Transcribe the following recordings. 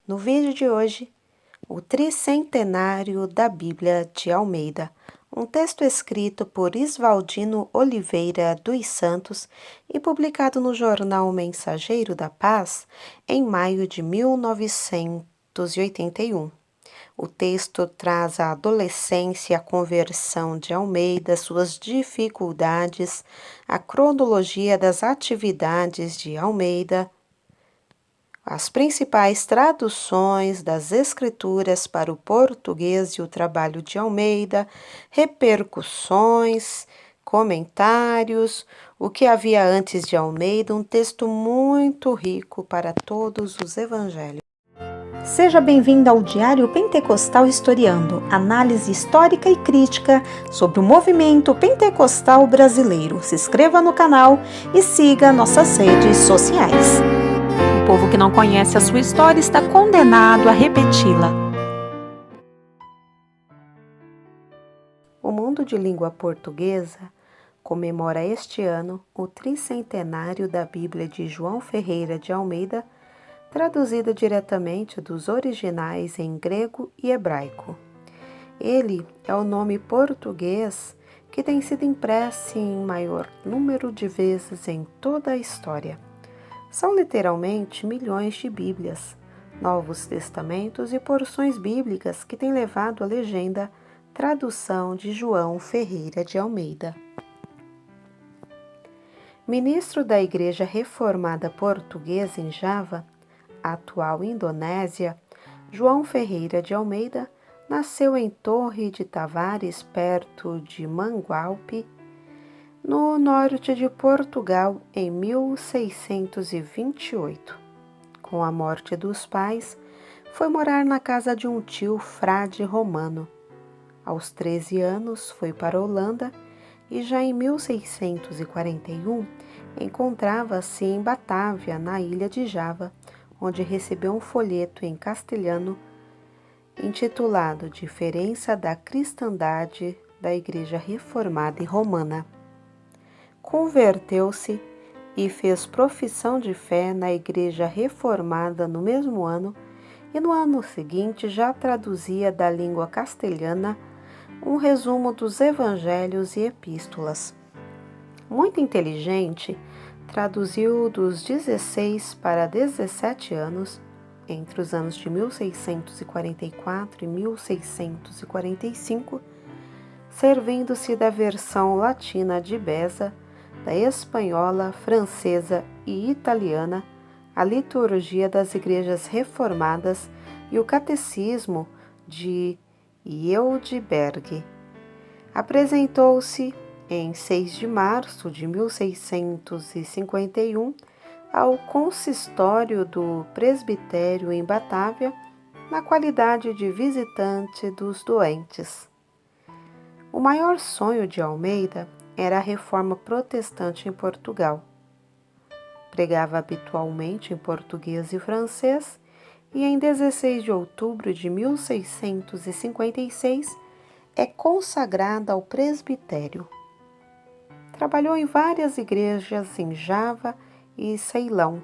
No vídeo de hoje, o Tricentenário da Bíblia de Almeida, um texto escrito por Isvaldino Oliveira dos Santos e publicado no jornal Mensageiro da Paz em maio de 1981. O texto traz a adolescência e a conversão de Almeida, suas dificuldades, a cronologia das atividades de Almeida, as principais traduções das Escrituras para o português e o trabalho de Almeida, repercussões, comentários, o que havia antes de Almeida, um texto muito rico para todos os evangelhos. Seja bem-vindo ao Diário Pentecostal Historiando, análise histórica e crítica sobre o movimento pentecostal brasileiro. Se inscreva no canal e siga nossas redes sociais. O povo que não conhece a sua história está condenado a repeti-la. O mundo de língua portuguesa comemora este ano o tricentenário da Bíblia de João Ferreira de Almeida, traduzida diretamente dos originais em grego e hebraico. Ele é o nome português que tem sido impresso em maior número de vezes em toda a história. São literalmente milhões de Bíblias, Novos Testamentos e porções bíblicas que têm levado a legenda tradução de João Ferreira de Almeida. Ministro da Igreja Reformada Portuguesa em Java, atual Indonésia, João Ferreira de Almeida nasceu em Torre de Tavares, perto de Mangualde, no norte de Portugal, em 1628. Com a morte dos pais, foi morar na casa de um tio frade romano. Aos 13 anos, foi para a Holanda e já em 1641 encontrava-se em Batávia, na ilha de Java, onde recebeu um folheto em castelhano intitulado Diferença da Cristandade da Igreja Reformada e Romana. Converteu-se e fez profissão de fé na Igreja Reformada no mesmo ano, e no ano seguinte já traduzia da língua castelhana um resumo dos evangelhos e epístolas. Muito inteligente, traduziu dos 16 para 17 anos, entre os anos de 1644 e 1645, servindo-se da versão latina de Beza, da espanhola, francesa e italiana, a liturgia das igrejas reformadas e o catecismo de Heidelberg. Apresentou-se em 6 de março de 1651 ao consistório do presbitério em Batávia, na qualidade de visitante dos doentes. O maior sonho de Almeida era a reforma protestante em Portugal. Pregava habitualmente em português e francês e em 16 de outubro de 1656 é consagrada ao presbitério. Trabalhou em várias igrejas em Java e Ceilão.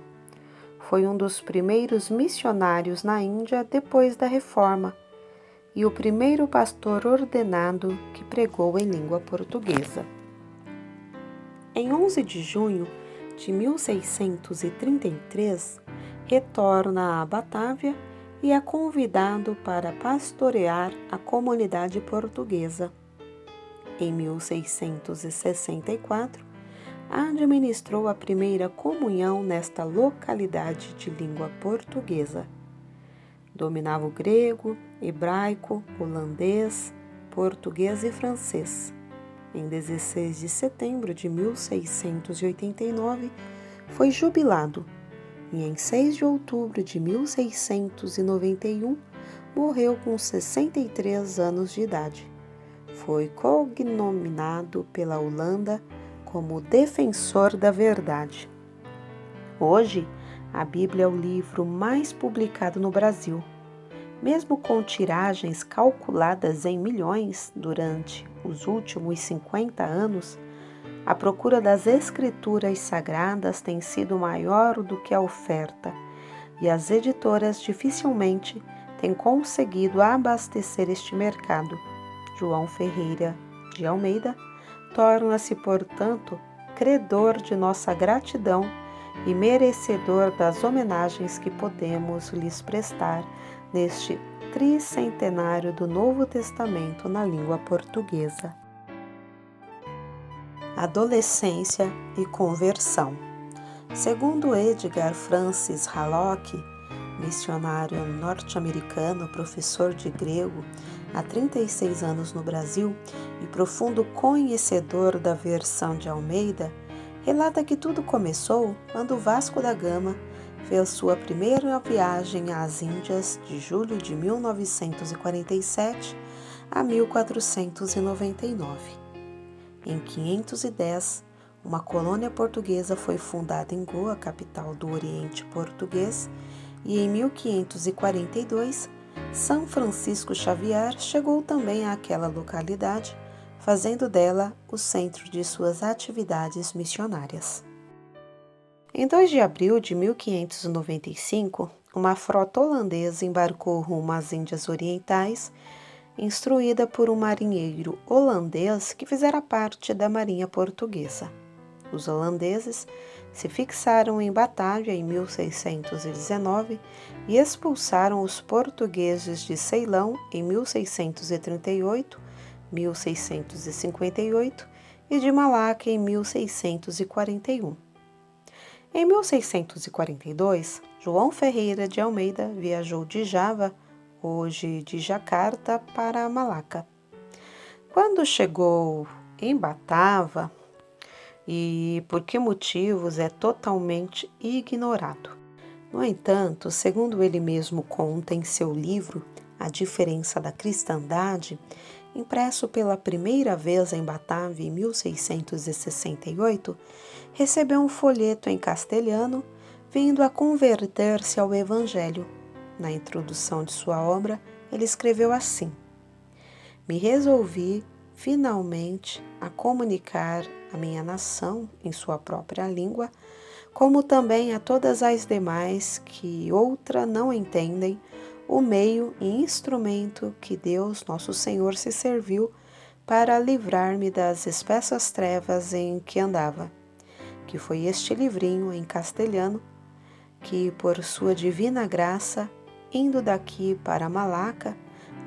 Foi um dos primeiros missionários na Índia depois da Reforma e o primeiro pastor ordenado que pregou em língua portuguesa. Em 11 de junho de 1633, retorna a Batávia e é convidado para pastorear a comunidade portuguesa. Em 1664, administrou a primeira comunhão nesta localidade de língua portuguesa. Dominava o grego, hebraico, holandês, português e francês. Em 16 de setembro de 1689, foi jubilado e em 6 de outubro de 1691 morreu com 63 anos de idade. Foi cognominado pela Holanda como defensor da verdade. Hoje, a Bíblia é o livro mais publicado no Brasil. Mesmo com tiragens calculadas em milhões durante os últimos 50 anos, a procura das Escrituras Sagradas tem sido maior do que a oferta, e as editoras dificilmente têm conseguido abastecer este mercado. João Ferreira de Almeida torna-se, portanto, credor de nossa gratidão e merecedor das homenagens que podemos lhes prestar neste tricentenário do Novo Testamento na língua portuguesa. Adolescência e conversão. Segundo Edgar Francis Hallock, missionário norte-americano, professor de grego há 36 anos no Brasil e profundo conhecedor da versão de Almeida, relata que tudo começou quando Vasco da Gama fez sua primeira viagem às Índias de julho de 1947 a 1499. Em 510, uma colônia portuguesa foi fundada em Goa, capital do Oriente Português, e em 1542, São Francisco Xavier chegou também àquela localidade, fazendo dela o centro de suas atividades missionárias. Em 2 de abril de 1595, uma frota holandesa embarcou rumo às Índias Orientais, instruída por um marinheiro holandês que fizera parte da marinha portuguesa. Os holandeses se fixaram em Batavia em 1619 e expulsaram os portugueses de Ceilão em 1638, 1658 e de Malaca em 1641. Em 1642, João Ferreira de Almeida viajou de Java, hoje de Jacarta, para Malaca. Quando chegou em Batava, e por que motivos é totalmente ignorado. No entanto, segundo ele mesmo conta em seu livro A Diferença da Cristandade, impresso pela primeira vez em Batavia em 1668, recebeu um folheto em castelhano vindo a converter-se ao Evangelho. Na introdução de sua obra, ele escreveu assim: "Me resolvi finalmente a comunicar à minha nação, em sua própria língua, como também a todas as demais que outra não entendem, o meio e instrumento que Deus, nosso Senhor, se serviu para livrar-me das espessas trevas em que andava, que foi este livrinho em castelhano, que, por sua divina graça, indo daqui para Malaca,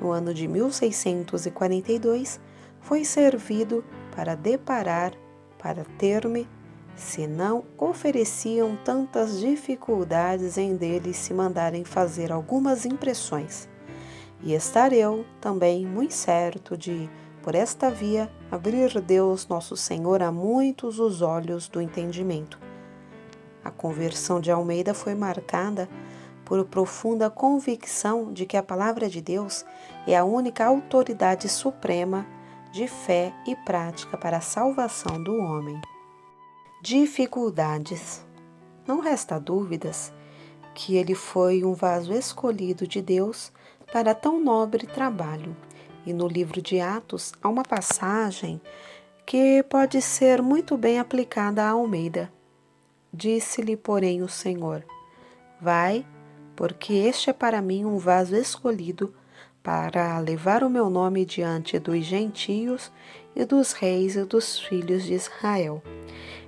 no ano de 1642, foi servido para deparar, para ter-me, se não ofereciam tantas dificuldades em dele se mandarem fazer algumas impressões. E estar eu também muito certo de, por esta via, abrir Deus nosso Senhor a muitos os olhos do entendimento." A conversão de Almeida foi marcada por profunda convicção de que a palavra de Deus é a única autoridade suprema de fé e prática para a salvação do homem. Dificuldades. Não resta dúvidas que ele foi um vaso escolhido de Deus para tão nobre trabalho. E no livro de Atos há uma passagem que pode ser muito bem aplicada a Almeida. Disse-lhe, porém, o Senhor: "Vai, porque este é para mim um vaso escolhido para levar o meu nome diante dos gentios e dos reis e dos filhos de Israel.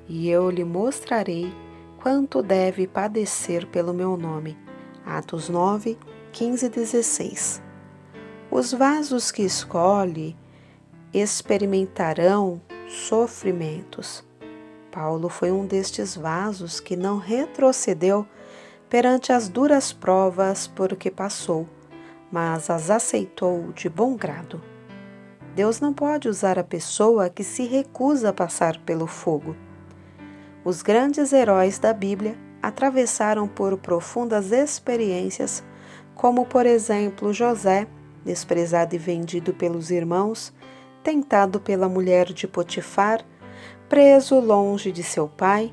E eu lhe mostrarei quanto deve padecer pelo meu nome." Atos 9, 15 e 16. Os vasos que escolhe experimentarão sofrimentos. Paulo foi um destes vasos que não retrocedeu perante as duras provas por que passou, mas as aceitou de bom grado. Deus não pode usar a pessoa que se recusa a passar pelo fogo. Os grandes heróis da Bíblia atravessaram por profundas experiências, como, por exemplo, José, desprezado e vendido pelos irmãos, tentado pela mulher de Potifar, preso longe de seu pai,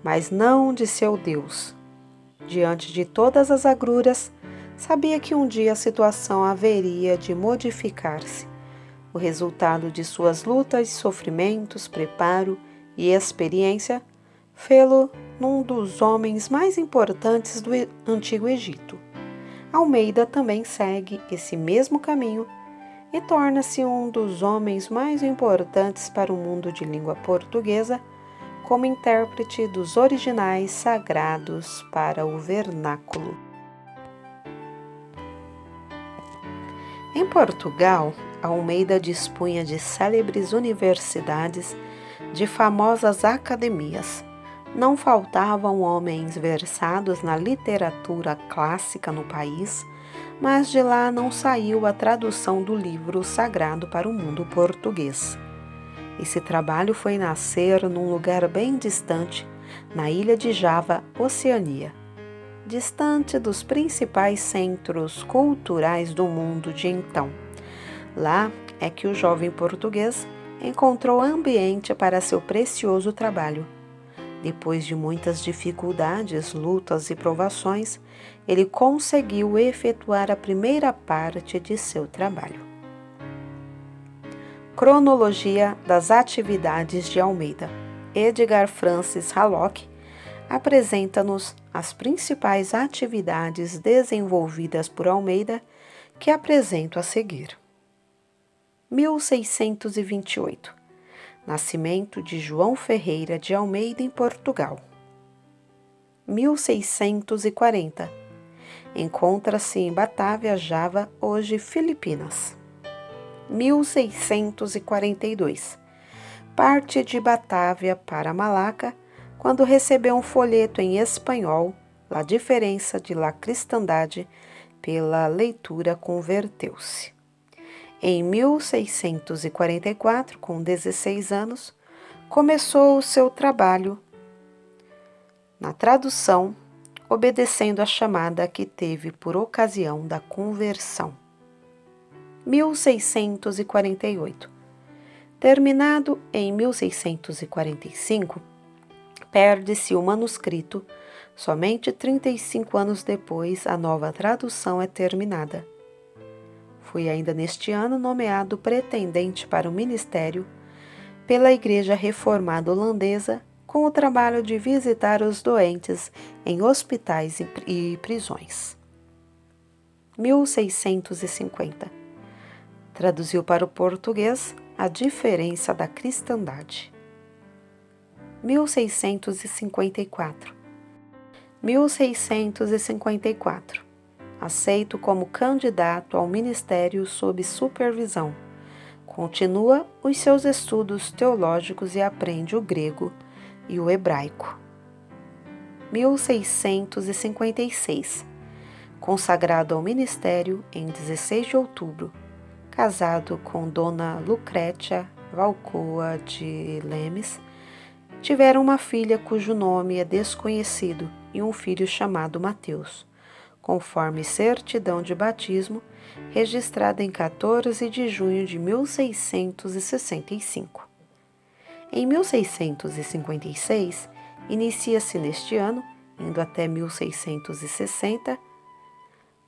mas não de seu Deus. Diante de todas as agruras, sabia que um dia a situação haveria de modificar-se. O resultado de suas lutas, sofrimentos, preparo e experiência fê-lo num dos homens mais importantes do Antigo Egito. Almeida também segue esse mesmo caminho e torna-se um dos homens mais importantes para o mundo de língua portuguesa, como intérprete dos originais sagrados para o vernáculo. Em Portugal, Almeida dispunha de célebres universidades, de famosas academias. Não faltavam homens versados na literatura clássica no país, mas de lá não saiu a tradução do livro sagrado para o mundo português. Esse trabalho foi nascer num lugar bem distante, na ilha de Java, Oceania, distante dos principais centros culturais do mundo de então. Lá é que o jovem português encontrou ambiente para seu precioso trabalho. Depois de muitas dificuldades, lutas e provações, ele conseguiu efetuar a primeira parte de seu trabalho. Cronologia das atividades de Almeida. Edgar Francis Hallock apresenta-nos as principais atividades desenvolvidas por Almeida, que apresento a seguir. 1628. Nascimento de João Ferreira de Almeida em Portugal. 1640. Encontra-se em Batávia, Java, hoje Filipinas. 1642. Parte de Batávia para Malaca, quando recebeu um folheto em espanhol, La Diferença de la Cristandade, pela leitura converteu-se. Em 1644, com 16 anos, começou o seu trabalho na tradução, obedecendo à chamada que teve por ocasião da conversão. 1648. Terminado em 1645, perde-se o manuscrito. Somente 35 anos depois, a nova tradução é terminada. Foi ainda neste ano nomeado pretendente para o ministério pela Igreja Reformada Holandesa, com o trabalho de visitar os doentes em hospitais e prisões. 1650. Traduziu para o português A Diferença da Cristandade. 1654. 1654. Aceito como candidato ao ministério sob supervisão. Continua os seus estudos teológicos e aprende o grego e o hebraico. 1656. Consagrado ao ministério em 16 de outubro. Casado com Dona Lucrécia Valcoa de Lemes, tiveram uma filha cujo nome é desconhecido e um filho chamado Mateus, conforme certidão de batismo, registrada em 14 de junho de 1665. Em 1656, inicia-se neste ano, indo até 1660,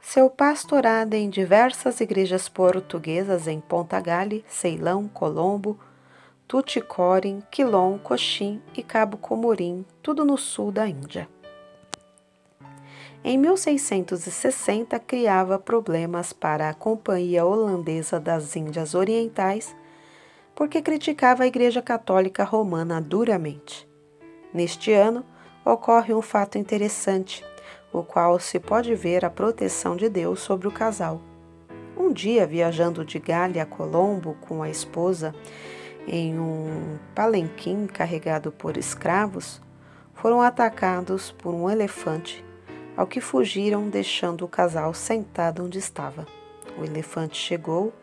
seu pastorado em diversas igrejas portuguesas em Ponta Gale, Ceilão, Colombo, Tuticorin, Quilom, Coxim e Cabo Comorim, tudo no sul da Índia. Em 1660, criava problemas para a Companhia Holandesa das Índias Orientais, porque criticava a Igreja Católica Romana duramente. Neste ano, ocorre um fato interessante, o qual se pode ver a proteção de Deus sobre o casal. Um dia, viajando de Gale a Colombo com a esposa em um palenquim carregado por escravos, foram atacados por um elefante, ao que fugiram, deixando o casal sentado onde estava. O elefante chegou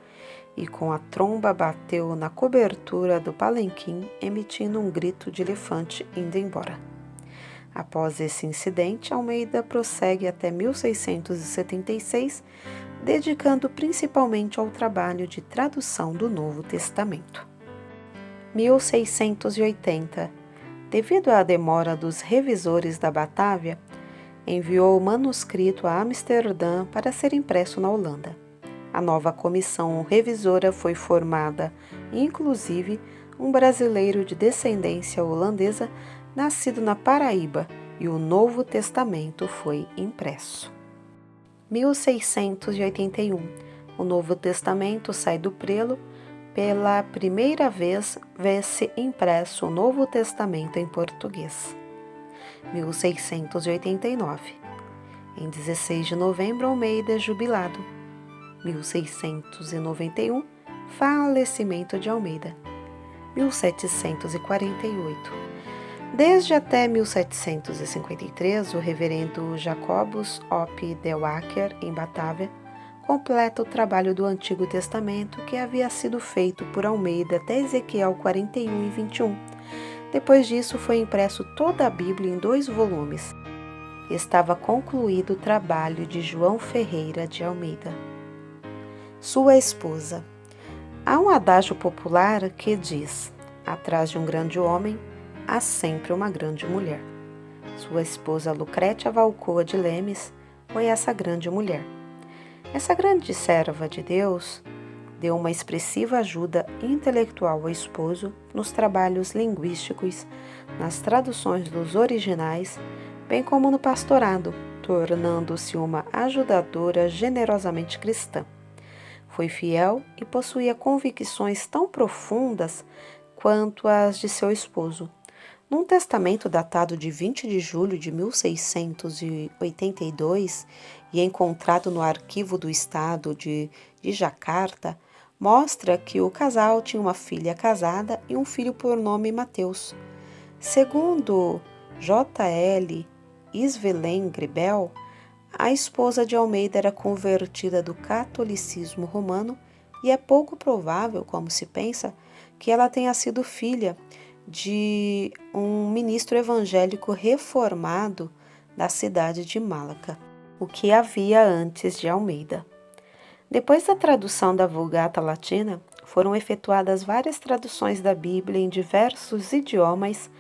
e com a tromba bateu na cobertura do palenquim, emitindo um grito de elefante indo embora. Após esse incidente, Almeida prossegue até 1676, dedicando principalmente ao trabalho de tradução do Novo Testamento. 1680. Devido à demora dos revisores da Batávia, enviou o manuscrito a Amsterdã para ser impresso na Holanda. A nova comissão revisora foi formada, inclusive, um brasileiro de descendência holandesa, nascido na Paraíba e o Novo Testamento foi impresso. 1681. O Novo Testamento sai do prelo. Pela primeira vez vê-se impresso o Novo Testamento em português. 1689. Em 16 de novembro, Almeida é jubilado. 1691. Falecimento de Almeida. 1748. Desde até 1753, o reverendo Jacobus Op de Wacker, em Batávia, completa o trabalho do Antigo Testamento que havia sido feito por Almeida até Ezequiel 41 e 21. Depois disso, foi impresso toda a Bíblia em 2 volumes. Estava concluído o trabalho de João Ferreira de Almeida. Sua esposa. Há um adágio popular que diz: atrás de um grande homem, há sempre uma grande mulher. Sua esposa Lucrétia Valcoa de Lemes foi essa grande mulher. Essa grande serva de Deus deu uma expressiva ajuda intelectual ao esposo nos trabalhos linguísticos, nas traduções dos originais, bem como no pastorado, tornando-se uma ajudadora generosamente cristã. Foi fiel e possuía convicções tão profundas quanto as de seu esposo. Num testamento datado de 20 de julho de 1682 e encontrado no Arquivo do Estado de Jacarta, mostra que o casal tinha uma filha casada e um filho por nome Mateus. Segundo J.L. Isvelém Gribel, a esposa de Almeida era convertida do catolicismo romano e é pouco provável, como se pensa, que ela tenha sido filha de um ministro evangélico reformado da cidade de Malaca, o que havia antes de Almeida. Depois da tradução da Vulgata Latina, foram efetuadas várias traduções da Bíblia em diversos idiomas,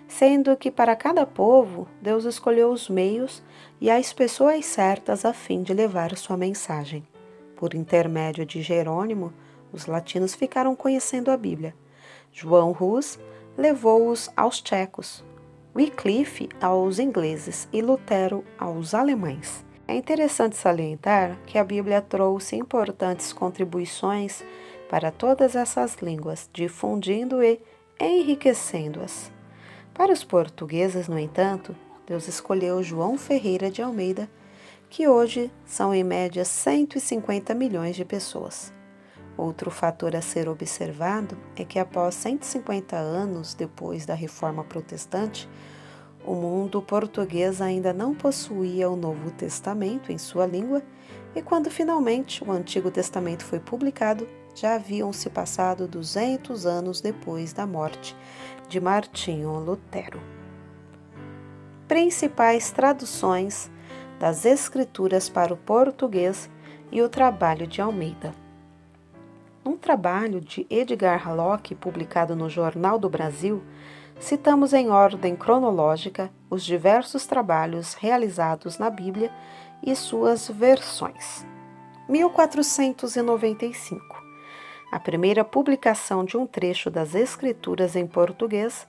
sendo que para cada povo Deus escolheu os meios e as pessoas certas a fim de levar sua mensagem. Por intermédio de Jerônimo, os latinos ficaram conhecendo a Bíblia. João Hus levou-os aos tchecos, Wycliffe aos ingleses e Lutero aos alemães. É interessante salientar que a Bíblia trouxe importantes contribuições para todas essas línguas, difundindo e enriquecendo-as. Para os portugueses, no entanto, Deus escolheu João Ferreira de Almeida, que hoje são em média 150 milhões de pessoas. Outro fator a ser observado é que após 150 anos depois da Reforma Protestante, o mundo português ainda não possuía o Novo Testamento em sua língua e quando finalmente o Antigo Testamento foi publicado, já haviam se passado 200 anos depois da morte de Martinho Lutero. Principais traduções das Escrituras para o português e o trabalho de Almeida. Um trabalho de Edgar Locke, publicado no Jornal do Brasil, citamos em ordem cronológica os diversos trabalhos realizados na Bíblia e suas versões. 1495. A primeira publicação de um trecho das Escrituras em português,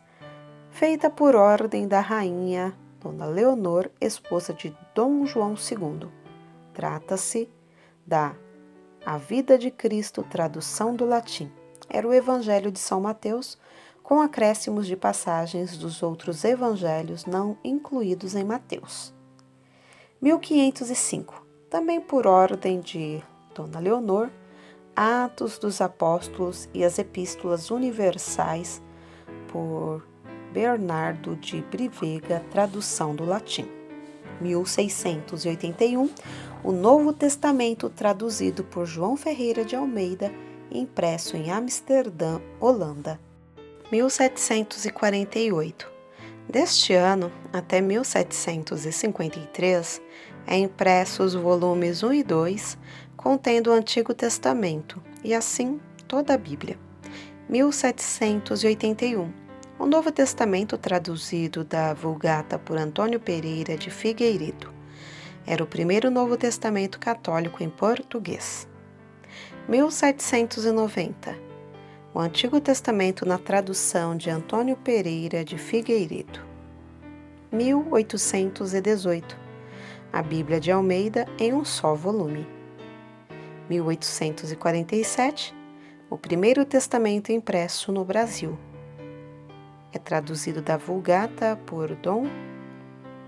feita por ordem da rainha Dona Leonor, esposa de Dom João II. Trata-se da A Vida de Cristo, tradução do latim. Era o Evangelho de São Mateus, com acréscimos de passagens dos outros evangelhos não incluídos em Mateus. 1505. Também por ordem de Dona Leonor, Atos dos Apóstolos e as Epístolas Universais, por Bernardo de Brivega, tradução do latim. 1681, o Novo Testamento traduzido por João Ferreira de Almeida e impresso em Amsterdã, Holanda. 1748. Deste ano até 1753, é impresso os volumes 1 e 2, contendo o Antigo Testamento, e assim toda a Bíblia. 1781. O Novo Testamento traduzido da Vulgata por Antônio Pereira de Figueiredo. Era o primeiro Novo Testamento católico em português. 1790. O Antigo Testamento na tradução de Antônio Pereira de Figueiredo. 1818. A Bíblia de Almeida em um só volume. 1847. O primeiro testamento impresso no Brasil. É traduzido da Vulgata por Dom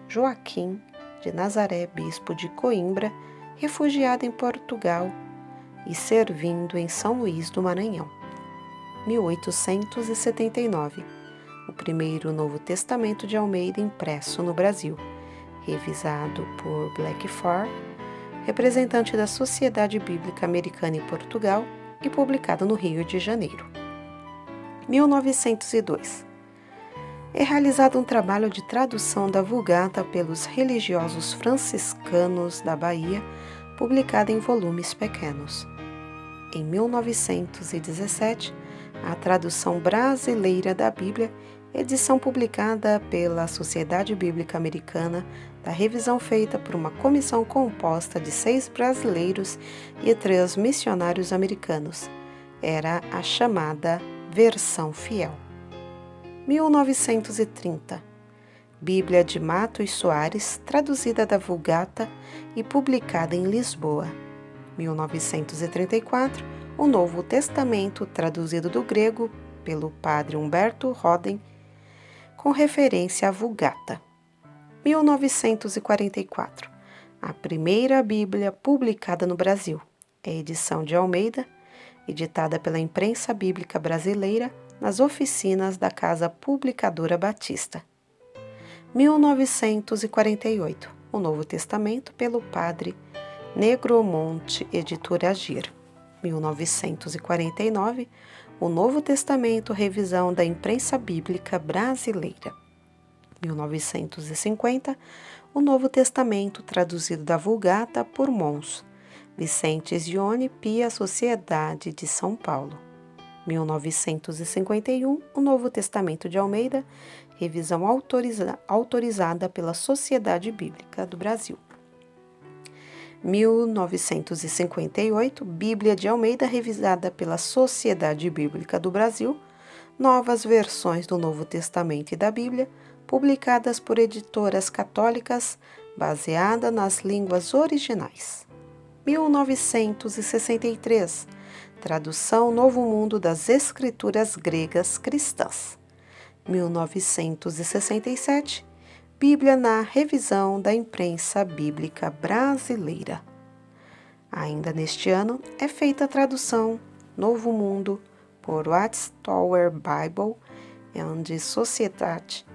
Joaquim de Nazaré, bispo de Coimbra, refugiado em Portugal e servindo em São Luís do Maranhão. 1879. O primeiro Novo Testamento de Almeida impresso no Brasil, revisado por Blackford, representante da Sociedade Bíblica Americana em Portugal, e publicado no Rio de Janeiro. 1902. É realizado um trabalho de tradução da Vulgata pelos religiosos franciscanos da Bahia, publicado em volumes pequenos. Em 1917, a tradução brasileira da Bíblia, edição publicada pela Sociedade Bíblica Americana, da revisão feita por uma comissão composta de 6 brasileiros e 3 missionários americanos. Era a chamada Versão Fiel. 1930. Bíblia de Matos Soares, traduzida da Vulgata e publicada em Lisboa. 1934. O Novo Testamento, traduzido do grego pelo padre Humberto Roden, com referência à Vulgata. 1944. A primeira Bíblia publicada no Brasil. É edição de Almeida, editada pela Imprensa Bíblica Brasileira nas oficinas da Casa Publicadora Batista. 1948. O Novo Testamento pelo padre Negromonte, editora Agir. 1949. O Novo Testamento, revisão da Imprensa Bíblica Brasileira. 1950. O Novo Testamento, traduzido da Vulgata por Mons Vicente Zione Pia, Sociedade de São Paulo. 1951. O Novo Testamento de Almeida, revisão autorizada pela Sociedade Bíblica do Brasil. 1958. Bíblia de Almeida, revisada pela Sociedade Bíblica do Brasil, novas versões do Novo Testamento e da Bíblia, publicadas por editoras católicas, baseada nas línguas originais. 1963. Tradução Novo Mundo das Escrituras Gregas Cristãs. 1967. Bíblia na revisão da Imprensa Bíblica Brasileira. Ainda neste ano, é feita a tradução Novo Mundo por Watchtower Bible and Society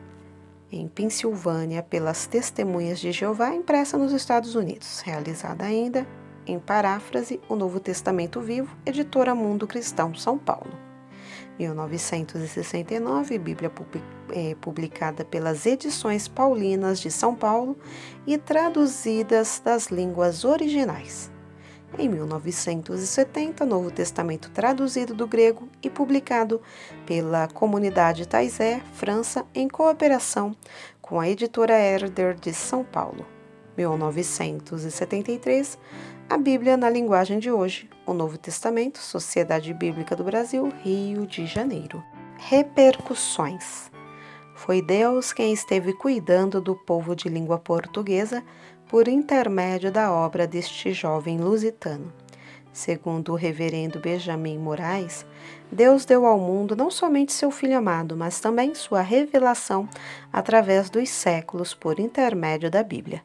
em Pensilvânia pelas Testemunhas de Jeová, impressa nos Estados Unidos, realizada ainda em paráfrase O Novo Testamento Vivo, editora Mundo Cristão, São Paulo. 1969, Bíblia publicada pelas Edições Paulinas de São Paulo e traduzidas das línguas originais. Em 1970, Novo Testamento traduzido do grego e publicado pela Comunidade Taizé, França, em cooperação com a editora Herder de São Paulo. 1973, a Bíblia na linguagem de hoje, o Novo Testamento, Sociedade Bíblica do Brasil, Rio de Janeiro. Repercussões. Foi Deus quem esteve cuidando do povo de língua portuguesa por intermédio da obra deste jovem lusitano. Segundo o reverendo Benjamin Moraes, Deus deu ao mundo não somente seu Filho amado, mas também sua revelação através dos séculos por intermédio da Bíblia.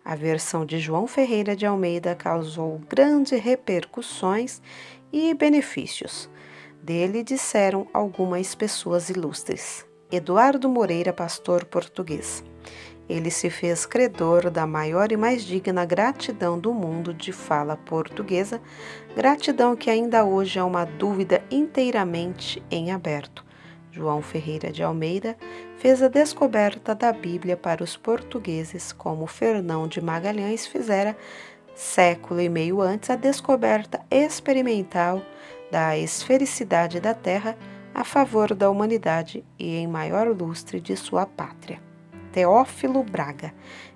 A versão de João Ferreira de Almeida causou grandes repercussões e benefícios. Dele disseram algumas pessoas ilustres. Eduardo Moreira, pastor português. Ele se fez credor da maior e mais digna gratidão do mundo de fala portuguesa, gratidão que ainda hoje é uma dúvida inteiramente em aberto. João Ferreira de Almeida fez a descoberta da Bíblia para os portugueses, como Fernão de Magalhães fizera, século e meio antes, a descoberta experimental da esfericidade da Terra a favor da humanidade e em maior lustre de sua pátria. Teófilo Braga,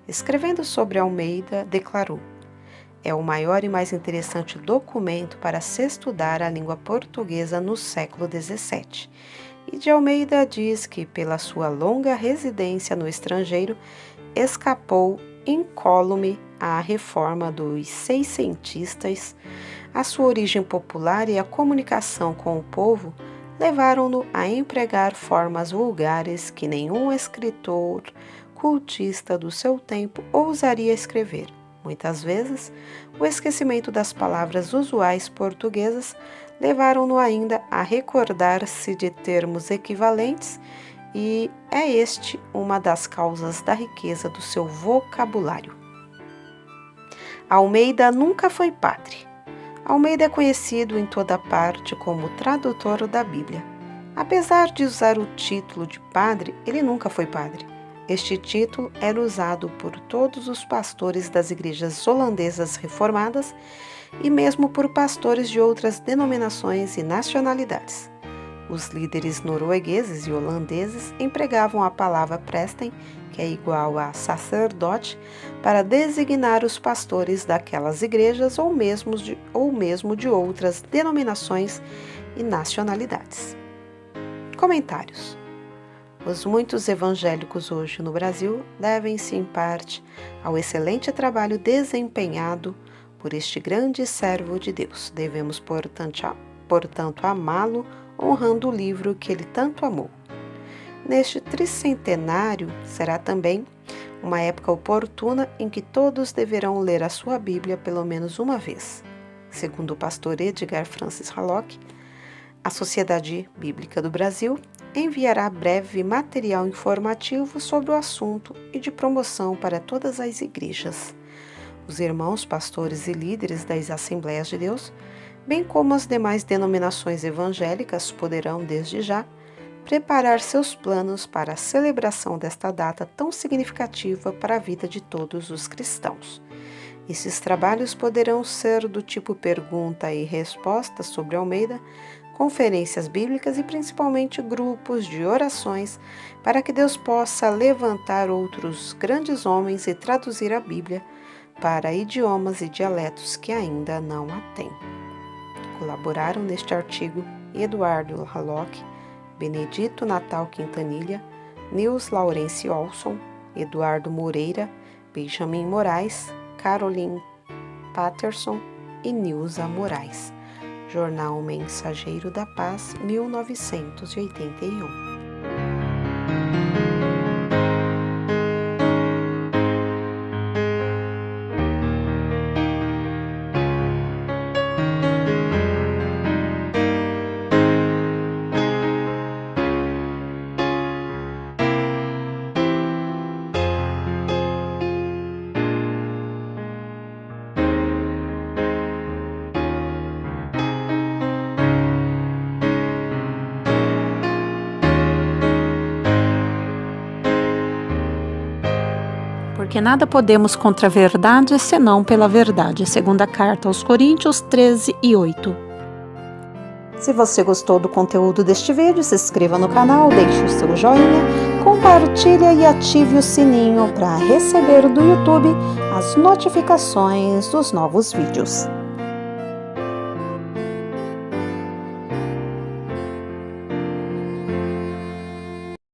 escrevendo sobre Almeida, declarou: é o maior e mais interessante documento para se estudar a língua portuguesa no século XVII. e de Almeida diz que, pela sua longa residência no estrangeiro, escapou incólume à reforma dos seiscentistas. A sua origem popular e a comunicação com o povo levaram-no a empregar formas vulgares que nenhum escritor cultista do seu tempo ousaria escrever. Muitas vezes, o esquecimento das palavras usuais portuguesas levaram-no ainda a recordar-se de termos equivalentes, e é este uma das causas da riqueza do seu vocabulário. Almeida nunca foi padre. Almeida é conhecido em toda parte como tradutor da Bíblia. Apesar de usar o título de padre, ele nunca foi padre. Este título era usado por todos os pastores das igrejas holandesas reformadas e mesmo por pastores de outras denominações e nacionalidades. Os líderes noruegueses e holandeses empregavam a palavra presten, que é igual a sacerdote, para designar os pastores daquelas igrejas ou mesmo de outras denominações e nacionalidades. Comentários. Os muitos evangélicos hoje no Brasil devem-se em parte ao excelente trabalho desempenhado por este grande servo de Deus. Devemos, portanto, amá-lo, honrando o livro que ele tanto amou. Neste tricentenário será também uma época oportuna em que todos deverão ler a sua Bíblia pelo menos uma vez. Segundo o pastor Edgar Francis Hallock, a Sociedade Bíblica do Brasil enviará breve material informativo sobre o assunto e de promoção para todas as igrejas. Os irmãos pastores e líderes das Assembleias de Deus, bem como as demais denominações evangélicas, poderão, desde já, preparar seus planos para a celebração desta data tão significativa para a vida de todos os cristãos. Esses trabalhos poderão ser do tipo pergunta e resposta sobre Almeida, conferências bíblicas e principalmente grupos de orações para que Deus possa levantar outros grandes homens e traduzir a Bíblia para idiomas e dialetos que ainda não a têm. Colaboraram neste artigo Eduardo Hallock, Benedito Natal Quintanilha, Nils Laurence Olson, Eduardo Moreira, Benjamin Moraes, Caroline Patterson e Nilza Moraes. Jornal Mensageiro da Paz, 1981. Porque nada podemos contra a verdade, senão pela verdade. Segunda carta aos Coríntios 13:8. Se você gostou do conteúdo deste vídeo, se inscreva no canal, deixe o seu joinha, compartilhe e ative o sininho para receber do YouTube as notificações dos novos vídeos.